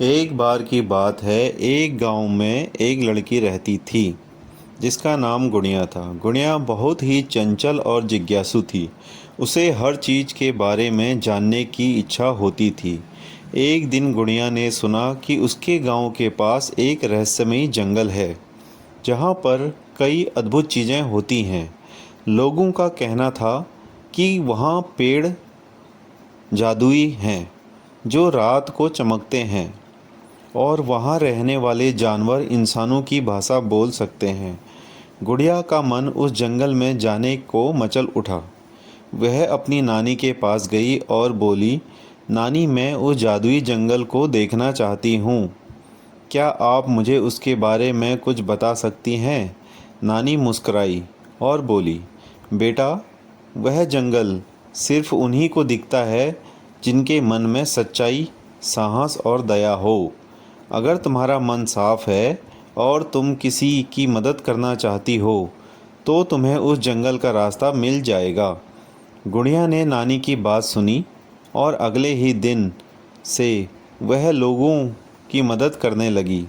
एक बार की बात है। एक गांव में एक लड़की रहती थी जिसका नाम गुड़िया था। गुड़िया बहुत ही चंचल और जिज्ञासु थी। उसे हर चीज़ के बारे में जानने की इच्छा होती थी। एक दिन गुड़िया ने सुना कि उसके गांव के पास एक रहस्यमयी जंगल है जहां पर कई अद्भुत चीज़ें होती हैं। लोगों का कहना था कि वहां पेड़ जादुई हैं जो रात को चमकते हैं और वहाँ रहने वाले जानवर इंसानों की भाषा बोल सकते हैं। गुड़िया का मन उस जंगल में जाने को मचल उठा। वह अपनी नानी के पास गई और बोली, नानी, मैं उस जादुई जंगल को देखना चाहती हूँ। क्या आप मुझे उसके बारे में कुछ बता सकती हैं? नानी मुस्कुराई और बोली, बेटा, वह जंगल सिर्फ उन्हीं को दिखता है जिनके मन में सच्चाई, साहस और दया हो। अगर तुम्हारा मन साफ है और तुम किसी की मदद करना चाहती हो तो तुम्हें उस जंगल का रास्ता मिल जाएगा। गुड़िया ने नानी की बात सुनी और अगले ही दिन से वह लोगों की मदद करने लगी।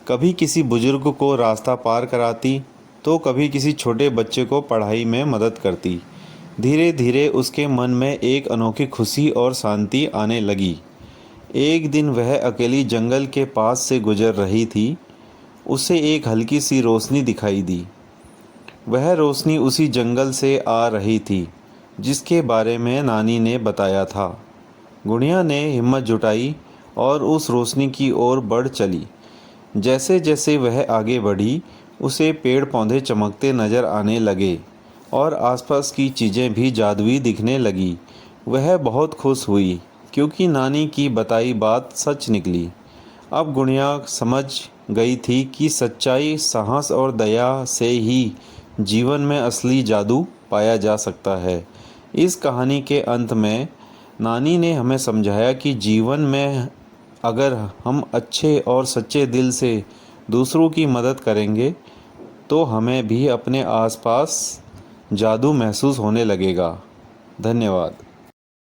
कभी किसी बुजुर्ग को रास्ता पार कराती तो कभी किसी छोटे बच्चे को पढ़ाई में मदद करती। धीरे धीरे उसके मन में एक अनोखी खुशी और शांति आने लगी। एक दिन वह अकेली जंगल के पास से गुजर रही थी। उसे एक हल्की सी रोशनी दिखाई दी। वह रोशनी उसी जंगल से आ रही थी जिसके बारे में नानी ने बताया था। गुड़िया ने हिम्मत जुटाई और उस रोशनी की ओर बढ़ चली। जैसे जैसे वह आगे बढ़ी, उसे पेड़ पौधे चमकते नजर आने लगे और आसपास की चीज़ें भी जादुई दिखने लगी। वह बहुत खुश हुई क्योंकि नानी की बताई बात सच निकली। अब गुड़िया समझ गई थी कि सच्चाई, साहस और दया से ही जीवन में असली जादू पाया जा सकता है। इस कहानी के अंत में नानी ने हमें समझाया कि जीवन में अगर हम अच्छे और सच्चे दिल से दूसरों की मदद करेंगे तो हमें भी अपने आसपास जादू महसूस होने लगेगा। धन्यवाद।